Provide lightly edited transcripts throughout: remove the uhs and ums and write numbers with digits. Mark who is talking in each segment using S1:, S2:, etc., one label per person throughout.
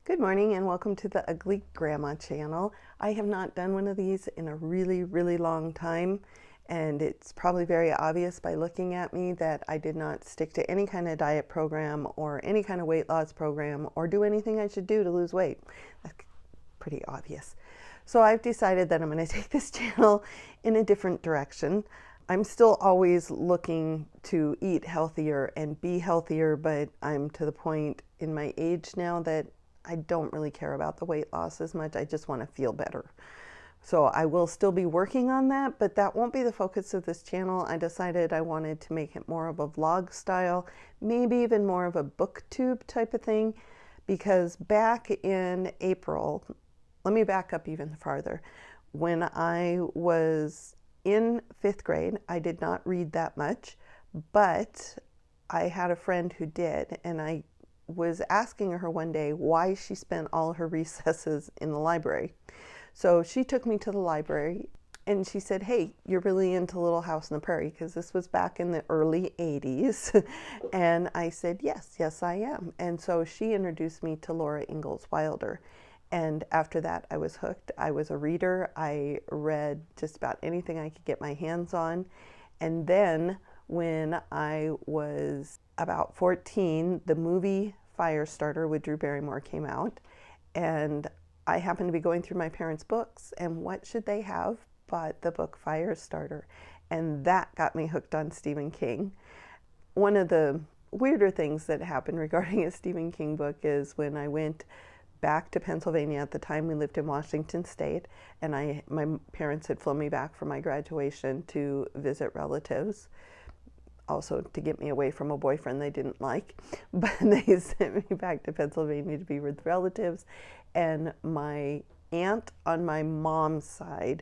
S1: Good morning and welcome to the Ugly Grandma channel. I have not done one of these in a really long time, and it's probably very obvious by looking at me that I did not stick to any kind of diet program or any kind of weight loss program or do anything I should do to lose weight. That's pretty obvious. So I've decided that I'm going to take this channel in a different direction. I'm still always looking to eat healthier and be healthier, but I'm to the point in my age now that I don't really care about the weight loss as much. I just want to feel better. So I will still be working on that, but that won't be the focus of this channel. I decided I wanted to make it more of a vlog style, maybe even more of a booktube type of thing, because back in April, let me back up even farther. When I was in 5th grade, I did not read that much, but I had a friend who did, and I was asking her one day why she spent all her recesses in the library. So she took me to the library and she said, "Hey, you're really into Little House on the Prairie," because this was back in the early 80s. And I said, yes, I am. And so she introduced me to Laura Ingalls Wilder. And after that, I was hooked. I was a reader. I read just about anything I could get my hands on. And then when I was about 14, the movie Firestarter with Drew Barrymore came out, and I happened to be going through my parents' books, and what should they have but the book Firestarter? And that got me hooked on Stephen King. One of the weirder things that happened regarding a Stephen King book is when I went back to Pennsylvania. At the time we lived in Washington State, and my parents had flown me back for my graduation to visit relatives, also to get me away from a boyfriend they didn't like. But they sent me back to Pennsylvania to be with relatives. And my aunt on my mom's side,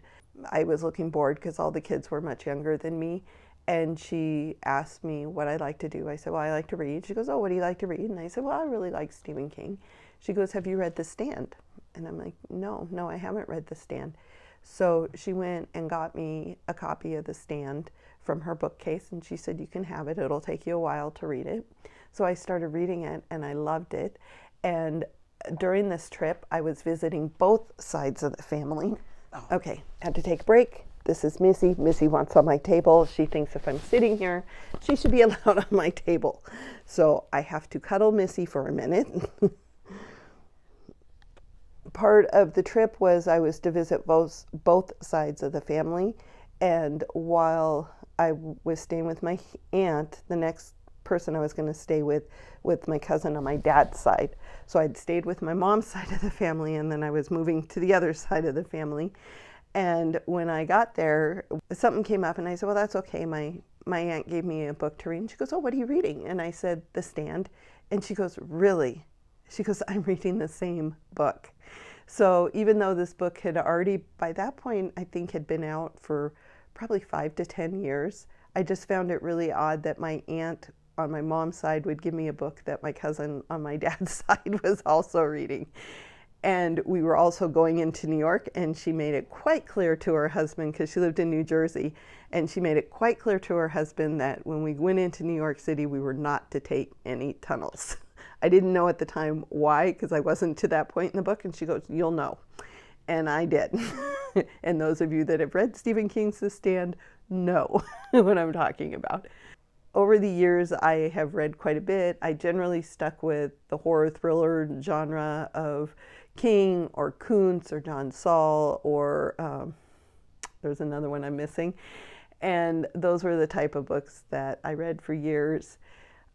S1: I was looking bored because all the kids were much younger than me. And she asked me what I like to do. I said, "Well, I like to read." She goes, "Oh, what do you like to read?" And I said, "Well, I really like Stephen King." She goes, "Have you read The Stand?" And I'm like, no, I haven't read The Stand. So she went and got me a copy of The Stand from her bookcase, and she said, "You can have it. It'll take you a while to read it." So I started reading it, and I loved it. And during this trip, I was visiting both sides of the family. Okay, had to take a break. This is Missy. Missy wants on my table. She thinks if I'm sitting here, she should be allowed on my table. So I have to cuddle Missy for a minute. Part of the trip was I was to visit both sides of the family, and while I was staying with my aunt, the next person I was going to stay with my cousin on my dad's side. So I'd stayed with my mom's side of the family, and then I was moving to the other side of the family. And when I got there, something came up, and I said, "Well, that's okay. My aunt gave me a book to read." And she goes, "Oh, what are you reading?" And I said, "The Stand." And she goes, "Really?" She goes, "I'm reading the same book." So even though this book had already, by that point, I think had been out for probably 5 to 10 years, I just found it really odd that my aunt on my mom's side would give me a book that my cousin on my dad's side was also reading. And we were also going into New York, and she made it quite clear to her husband, because she lived in New Jersey, and she made it quite clear to her husband that when we went into New York City, we were not to take any tunnels. I didn't know at the time why, because I wasn't to that point in the book, and she goes, "You'll know." And I did. And those of you that have read Stephen King's The Stand know what I'm talking about. Over the years, I have read quite a bit. I generally stuck with the horror thriller genre of King or Kuntz or John Saul, or there's another one I'm missing. And those were the type of books that I read for years.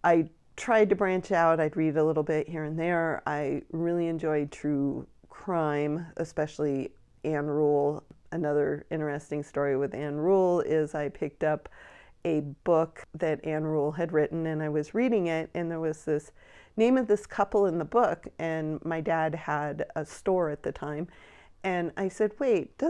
S1: I tried to branch out. I'd read a little bit here and there. I really enjoyed true crime, especially Anne Rule. Another interesting story with Anne Rule is I picked up a book that Anne Rule had written, and I was reading it, and there was this name of this couple in the book, and my dad had a store at the time, and I said, "Wait,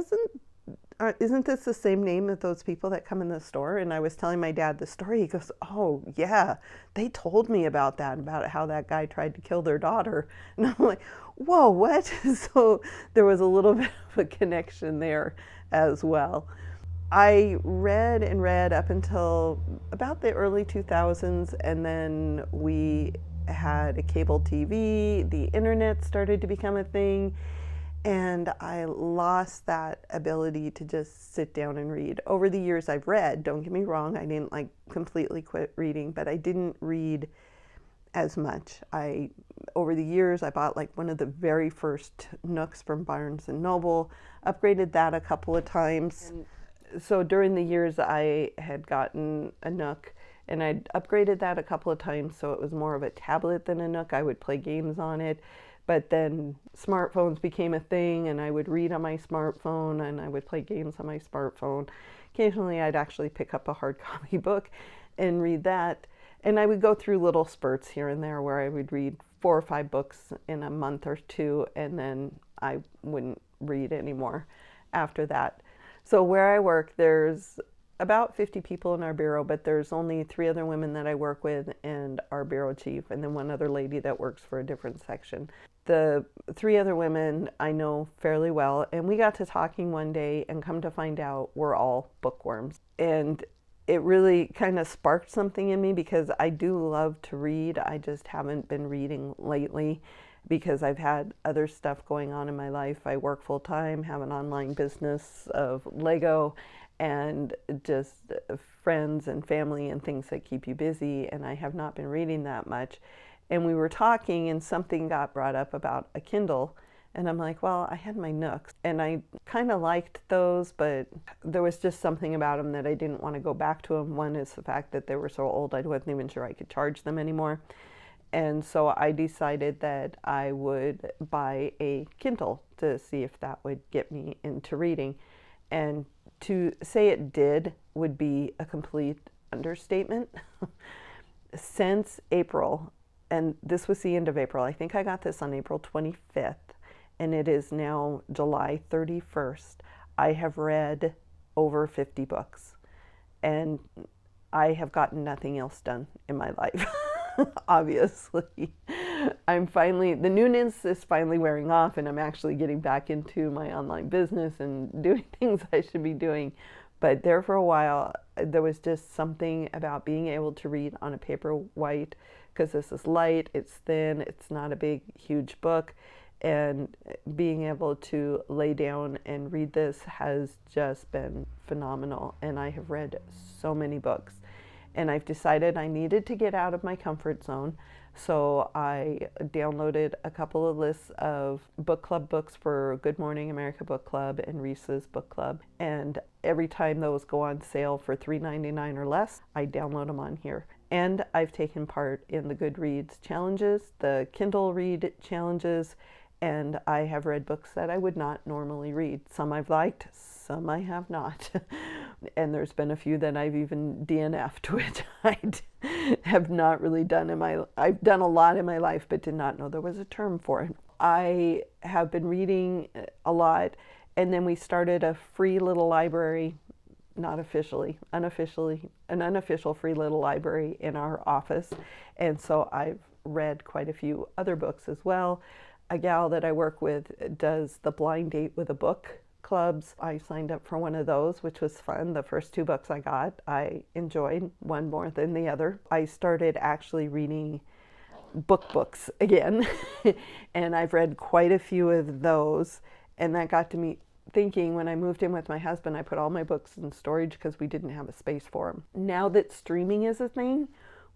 S1: isn't this the same name of those people that come in the store?" And I was telling my dad the story. He goes, "Oh yeah, they told me about that, about how that guy tried to kill their daughter." And I'm like, "Whoa, what?" So there was a little bit of a connection there as well. I read and read up until about the early 2000s, and then we had a cable TV, the internet started to become a thing, and I lost that ability to just sit down and read. Over the years I've read, don't get me wrong, I didn't like completely quit reading, but I didn't read as much. Over the years I bought like one of the very first Nooks from Barnes and Noble, upgraded that a couple of times. And so during the years I had gotten a Nook, and I'd upgraded that a couple of times so it was more of a tablet than a Nook. I would play games on it. But then smartphones became a thing, and I would read on my smartphone, and I would play games on my smartphone. Occasionally I'd actually pick up a hard copy book and read that. And I would go through little spurts here and there where I would read 4 or 5 books in a month or two, and then I wouldn't read anymore after that. So where I work, there's about 50 people in our bureau, but there's only 3 other women that I work with and our bureau chief, and then one other lady that works for a different section. The 3 other women I know fairly well, and we got to talking one day, and come to find out we're all bookworms. And it really kind of sparked something in me, because I do love to read. I just haven't been reading lately because I've had other stuff going on in my life. I work full time, have an online business of Lego, and just friends and family and things that keep you busy, and I have not been reading that much. And we were talking, and something got brought up about a Kindle, and I'm like, well, I had my Nooks, and I kind of liked those, but there was just something about them that I didn't want to go back to them. One is the fact that they were so old, I wasn't even sure I could charge them anymore. And so I decided that I would buy a Kindle to see if that would get me into reading. And to say it did would be a complete understatement. Since April, and this was the end of April, I think I got this on April 25th, and it is now July 31st, I have read over 50 books. And I have gotten nothing else done in my life. Obviously, the newness is finally wearing off, and I'm actually getting back into my online business and doing things I should be doing. But there for a while, there was just something about being able to read on a Paperwhite, because this is light, it's thin, it's not a big, huge book, and being able to lay down and read this has just been phenomenal. And I have read so many books. And I've decided I needed to get out of my comfort zone. So I downloaded a couple of lists of book club books for Good Morning America Book Club and Reese's Book Club. And every time those go on sale for $3.99 or less, I download them on here. And I've taken part in the Goodreads challenges, the Kindle Read challenges, and I have read books that I would not normally read. Some I've liked, some I have not. And there's been a few that I've even DNF'd, which I have not really done I've done a lot in my life, but did not know there was a term for it. I have been reading a lot, and then we started a free little library, not officially, unofficially, an unofficial free little library in our office. And so I've read quite a few other books as well. A gal that I work with does the blind date with a book clubs. I signed up for one of those, which was fun. The first 2 books I got, I enjoyed one more than the other. I started actually reading books again, and I've read quite a few of those. And that got to me thinking, when I moved in with my husband, I put all my books in storage because we didn't have a space for them. Now that streaming is a thing,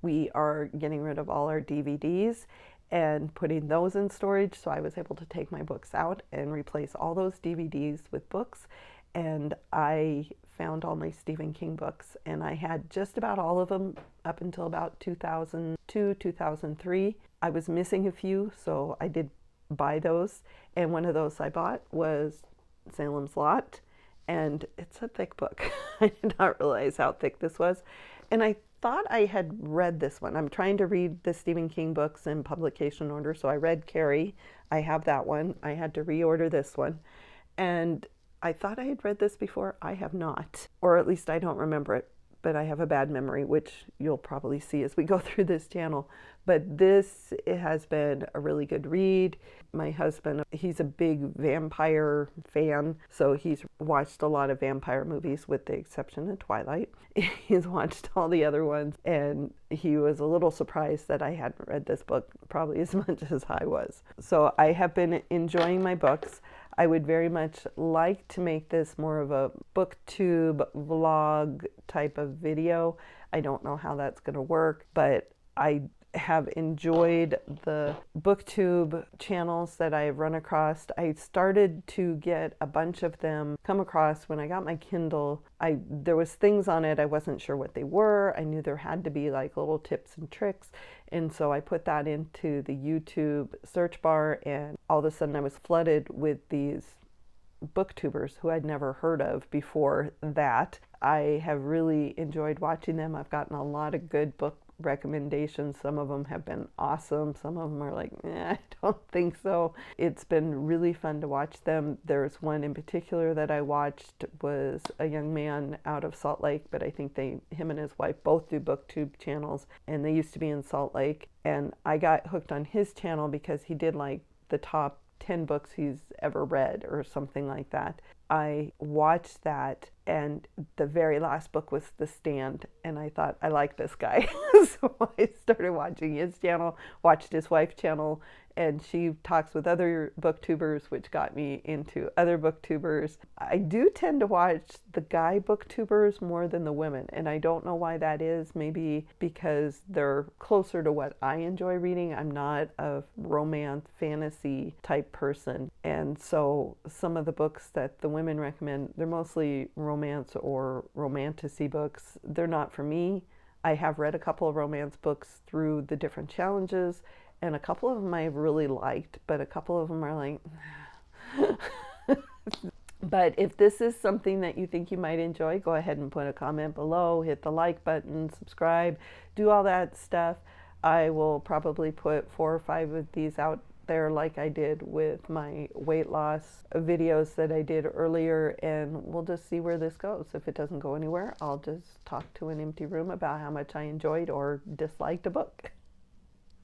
S1: we are getting rid of all our DVDs and putting those in storage, so I was able to take my books out and replace all those DVDs with books. And I found all my Stephen King books, and I had just about all of them up until about 2002, 2003. I was missing a few, so I did buy those, and one of those I bought was Salem's Lot, and it's a thick book. I did not realize how thick this was, and I thought I had read this one. I'm trying to read the Stephen King books in publication order, so I read Carrie. I have that one. I had to reorder this one, and I thought I had read this before. I have not, or at least I don't remember it. but I have a bad memory, which you'll probably see as we go through this channel. But this, it has been a really good read. My husband, he's a big vampire fan, so he's watched a lot of vampire movies with the exception of Twilight. He's watched all the other ones, and he was a little surprised that I hadn't read this book probably as much as I was. So I have been enjoying my books. I would very much like to make this more of a booktube vlog type of video. I don't know how that's going to work, but I have enjoyed the booktube channels that I've run across. I started to get a bunch of them come across when I got my Kindle. There was things on it, I wasn't sure what they were. I knew there had to be like little tips and tricks, and so I put that into the YouTube search bar, and all of a sudden I was flooded with these booktubers who I'd never heard of before that. I have really enjoyed watching them. I've gotten a lot of good book recommendations. Some of them have been awesome. Some of them are like, I don't think so. It's been really fun to watch them. There's one in particular that I watched, was a young man out of Salt Lake, but I think him and his wife both do booktube channels, and they used to be in Salt Lake. And I got hooked on his channel because he did like the top 10 books he's ever read or something like that. I watched that, and the very last book was The Stand, and I thought, I like this guy. So I started watching his channel, watched his wife's channel, and she talks with other booktubers, which got me into other booktubers. I do tend to watch the guy booktubers more than the women, and I don't know why that is. Maybe because they're closer to what I enjoy reading. I'm not a romance, fantasy type person, and so some of the books that the women recommend, they're mostly romance or romantasy books. They're not for me. I have read a couple of romance books through the different challenges, and a couple of them I've really liked, but a couple of them are like, But if this is something that you think you might enjoy, go ahead and put a comment below, hit the like button, subscribe, do all that stuff. I will probably put 4 or 5 of these out there like I did with my weight loss videos that I did earlier, and we'll just see where this goes. If it doesn't go anywhere, I'll just talk to an empty room about how much I enjoyed or disliked a book.